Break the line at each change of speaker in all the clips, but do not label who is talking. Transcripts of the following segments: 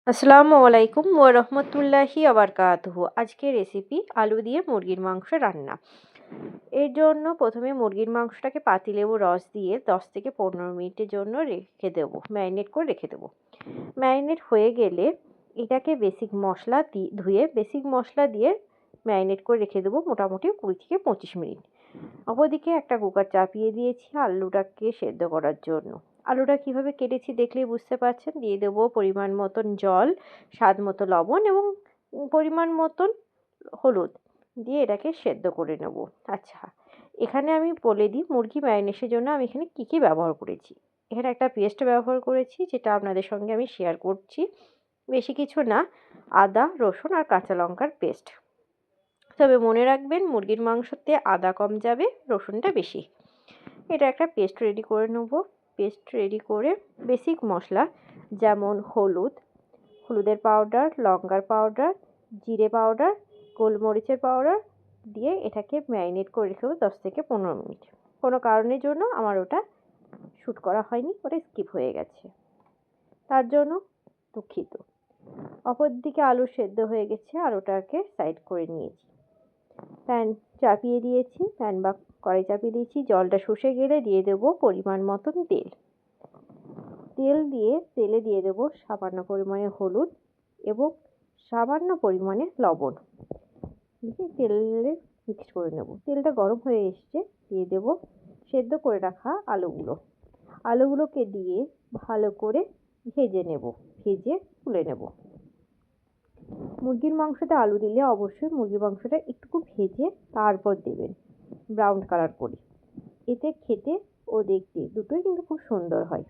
আসসালামু আলাইকুম ওয়া রাহমাতুল্লাহি ওয়া বারাকাতুহু। আজকের রেসিপি আলু দিয়ে মুরগির মাংস রান্না। এর জন্য প্রথমে মুরগির মাংসটাকে পাতিলেবুর রস দিয়ে 10 থেকে 15 মিনিটের জন্য রেখে দেবো, ম্যারিনেট করে রেখে দেবো। ম্যারিনেট হয়ে গেলে এটাকে ধুয়ে বেসিক মশলা দিয়ে ম্যারিনেট করে রেখে দেবো মোটামুটি 20 থেকে 25 মিনিট। অপরদিকে একটা কুকার চাপিয়ে দিয়েছি আলুটাকে সেদ্ধ করার জন্য। আলুটা কিভাবে কেটেছি দেখলেই বুঝতে পারছেন। দিয়ে দেবো পরিমাণ মতন জল, স্বাদ মতো লবণ এবং পরিমাণ মতন হলুদ দিয়ে এটাকে সেদ্ধ করে নেব। আচ্ছা, এখানে আমি বলে দিই মুরগি ম্যারিনেশনের জন্য আমি এখানে কী কী ব্যবহার করেছি। এখানে একটা পেস্ট ব্যবহার করেছি যেটা আপনাদের সঙ্গে আমি শেয়ার করছি। বেশি কিছু না, আদা, রসুন আর কাঁচা লঙ্কার পেস্ট। তবে মনে রাখবেন মুরগির মাংসতে আদা কম যাবে, রসুনটা বেশি। এটা একটা পেস্ট রেডি করে নেব। পেস্ট রেডি করে বেসিক মশলা যেমন হলুদের পাউডার, লঙ্কার পাউডার, জিরে পাউডার, গোলমরিচের পাউডার দিয়ে এটাকে ম্যারিনেট করে রেখে দেবো 10 থেকে 15 মিনিট। কোনো কারণের জন্য আমার ওটা শ্যুট করা হয়নি, ওটা স্কিপ হয়ে গেছে, তার জন্য দুঃখিত। অপরদিকে আলু সেদ্ধ হয়ে গেছে আর ওটাকে সাইড করে নিয়েছি। প্যান চাপিয়ে দিয়েছি, প্যান বা কড়াই চাপিয়ে দিয়েছি। জলটা শুষে গেলে দিয়ে দেবো পরিমাণ মতন তেল। তেলে দিয়ে দেবো সামান্য পরিমাণে হলুদ এবং সামান্য পরিমাণে লবণ দিয়ে তেলে মিক্সড করে নেব। তেলটা গরম হয়ে এসছে, দিয়ে দেবো সেদ্ধ করে রাখা আলুগুলোকে দিয়ে ভালো করে ভেজে তুলে নেব। মুরগির মাংসতে আলু দিলে অবশ্যই মুরগির মাংসটা একটু ভেজে তারপর দেবেন, ব্রাউন কালার করে। এতে খেতে ও দেখতে দুটোই কিন্তু খুব সুন্দর হয়।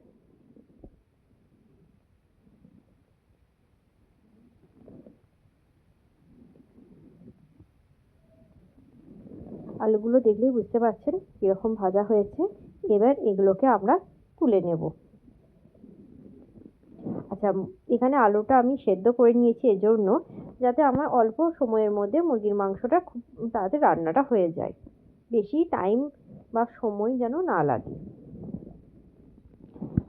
আলুগুলো দেখলেই বুঝতে পারছেন কীরকম ভাজা হয়েছে। এবার এগুলোকে আমরা তুলে নেব। আচ্ছা, এখানে আলুটা আমি সেদ্ধ করে নিয়েছি এজন্য যাতে আমার অল্প সময়ের মধ্যে মুরগির মাংসটা খুব তাড়াতাড়ি রান্নাটা হয়ে যায়, বেশি টাইম বা সময় যেন না লাগে।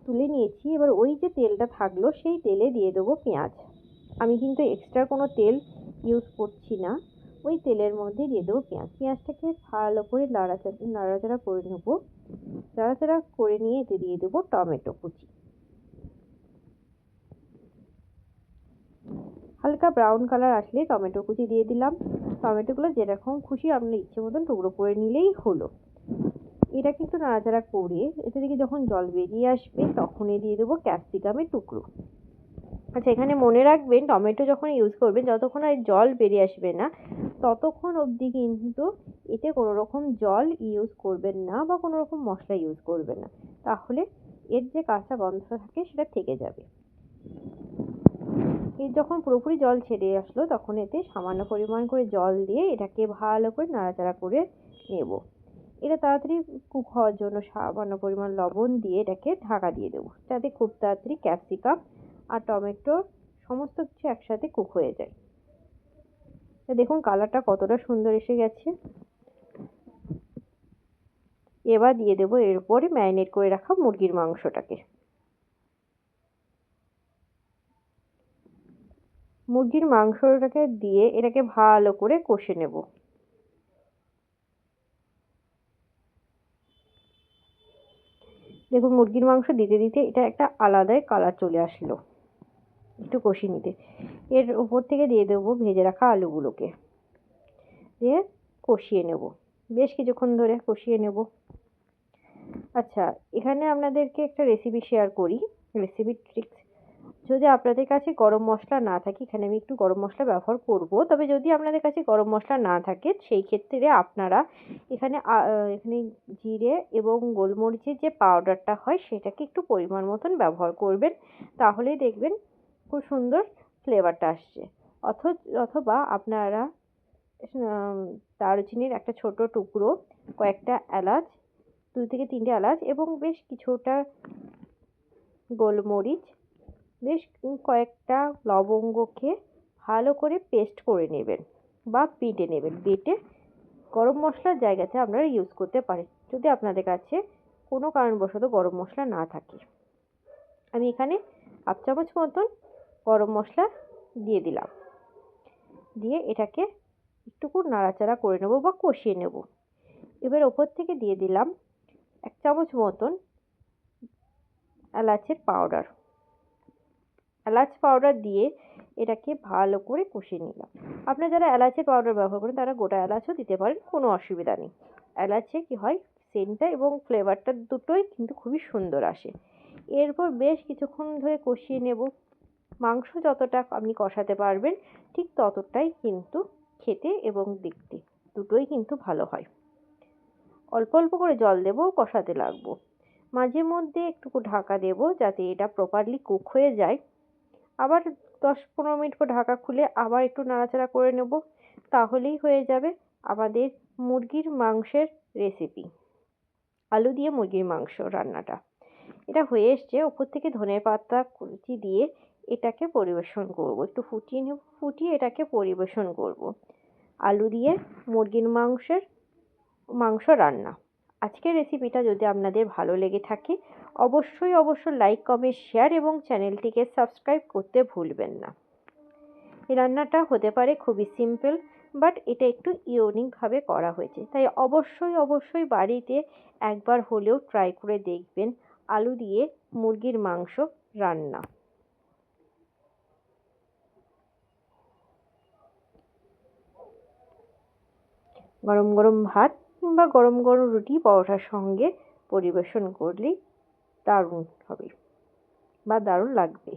তুলে নিয়েছি। এবার ওই যে তেলটা থাকলো সেই তেলে দিয়ে দেবো পেঁয়াজ। আমি কিন্তু এক্সট্রা কোনো তেল ইউজ করছি না, ওই তেলের মধ্যে দিয়ে দেবো পেঁয়াজটাকে ভালো করে নাড়াচাড়া করে নেবো। নাড়াচাড়া করে নিয়ে এতে দিয়ে দেবো টমেটো কুচি। হালকা ব্রাউন কালার আসলে টমেটো কুচি দিয়ে দিলাম। টমেটোগুলো যেরকম খুশি আপনার ইচ্ছে মতন টুকরো করে নিলেই হলো। এটাকে একটু নাড়াচাড়া করে এতে থেকে যখন জল বেরিয়ে আসবে তখনই দিয়ে দেবো ক্যাপসিকামের টুকরো। আচ্ছা, এখানে মনে রাখবেন টমেটো যখন ইউজ করবেন যতক্ষণ আর জল বেরিয়ে আসবে না ততক্ষণ অবধি কিন্তু এতে কোনো রকম জল ইউজ করবেন না বা কোনো রকম মশলা ইউজ করবেন না, তাহলে এর যে কাঁচা গন্ধটা থাকে সেটা থেকে যাবে। এর যখন পুরোপুরি জল ছেড়ে আসলো তখন এতে সামান্য পরিমাণ করে জল দিয়ে এটাকে ভালো করে নাড়াচাড়া করে নেব। এটা তাড়াতাড়ি কুক হওয়ার জন্য সামান্য পরিমাণ লবণ দিয়ে এটাকে ঢাকা দিয়ে দেবো, যাতে খুব তাড়াতাড়ি ক্যাপসিকাম আর টমেটোর সমস্ত কিছু একসাথে কুক হয়ে যায়। দেখুন কালারটা কতটা সুন্দর এসে গেছে। এবার দিয়ে দেবো এর উপরে ম্যারিনেট করে রাখা মুরগির মাংসটাকে। মুরগির মাংসটাকে দিয়ে এটাকে ভালো করে কষে নেব। দেখুন মুরগির মাংস দিতে দিতে এটা একটা আলাদাই কালার চলে আসলো। একটু কষিয়ে নিতে এর উপর থেকে দিয়ে দেবো ভেজে রাখা আলুগুলোকে, দিয়ে কষিয়ে নেব, বেশ কিছুক্ষণ ধরে কষিয়ে নেব। আচ্ছা, এখানে আপনাদেরকে একটা রেসিপি শেয়ার করি, রেসিপি ট্রিক্স। যদি আপনাদের কাছে গরম মশলা না থাকে, এখানে আমি একটু গরম মশলা ব্যবহার করব, তবে যদি আপনাদের কাছে গরম মশলা না থাকে সেই ক্ষেত্রে আপনারা এখানে জিরে এবং গোলমরিচের যে পাউডারটা হয় সেটাকে একটু পরিমাণ মতন ব্যবহার করবেন, তাহলেই দেখবেন খুব সুন্দর ফ্লেভারটা আসছে। অথবা আপনারা দারুচিনির একটা ছোট টুকরো, কয়েকটা এলাচ, 2 থেকে 3টে এলাচ এবং বেশ কিছুটা গোলমরিচ, বেশ কয়েকটা লবঙ্গকে ভালো করে পেস্ট করে নেবেন বা বেটে নেবেন। বেটে গরম মশলার জায়গাতে আপনারা ইউজ করতে পারেন যদি আপনাদের কাছে কোনো কারণবশত গরম মশলা না থাকে। আমি এখানে 1/2 চামচ মতন গরম মশলা দিয়ে দিলাম, দিয়ে এটাকে একটুকু নাড়াচাড়া করে নেব বা কষিয়ে নেব। এবার ওপর থেকে দিয়ে দিলাম 1 চামচ মতন এলাচের পাউডার। এলাচ পাউডার দিয়ে এটাকে ভালো করে কষিয়ে নিলাম। আপনারা যারা এলাচের পাউডার ব্যবহার করেন তারা গোটা এলাচও দিতে পারেন, কোনো অসুবিধা নেই। এলাচে কি হয়, সেন্টটা এবং ফ্লেভারটা দুটোই কিন্তু খুবই সুন্দর আসে। এরপর বেশ কিছুক্ষণ ধরে কষিয়ে নেব। মাংস যতটা আপনি কষাতে পারবেন ঠিক ততটাই কিন্তু খেতে এবং দেখতে দুটোই কিন্তু ভালো হয়। অল্প অল্প করে জল দেবো, কষাতে লাগবো। মাঝে মধ্যে একটু ঢাকা দেবো যাতে এটা প্রপারলি কুক হয়ে যায়। আবার 10-15 মিনিট পর ঢাকা খুলে আবার একটু নাড়াচাড়া করে নেব। তাহলেই হয়ে যাবে আমাদের মুরগির মাংসের রেসিপি, আলু দিয়ে মুরগির মাংস রান্নাটা। এটা হয়ে এসছে, ওপর থেকে ধনেপাতা কুচি দিয়ে এটাকে পরিবেশন করব। একটু ফুটিয়ে নেব, ফুটিয়ে এটাকে পরিবেশন করব। আলু দিয়ে মুরগির মাংস রান্না। আজকের রেসিপিটা যদি আপনাদের ভালো লেগে থাকে অবশ্যই লাইক, কমেন্ট, শেয়ার এবং চ্যানেলটিকে সাবস্ক্রাইব করতে ভুলবেন না। এই রান্নাটা হতে পারে খুবই সিম্পল, বাট এটা একটু ইউনিকভাবে করা হয়েছে, তাই অবশ্যই বাড়িতে একবার হলেও ট্রাই করে দেখবেন আলু দিয়ে মুরগির মাংস রান্না। গরম গরম ভাত কিংবা গরম গরম রুটি পরোটার সঙ্গে পরিবেশন করলেই দারুণ হবে বা দারুণ লাগবে।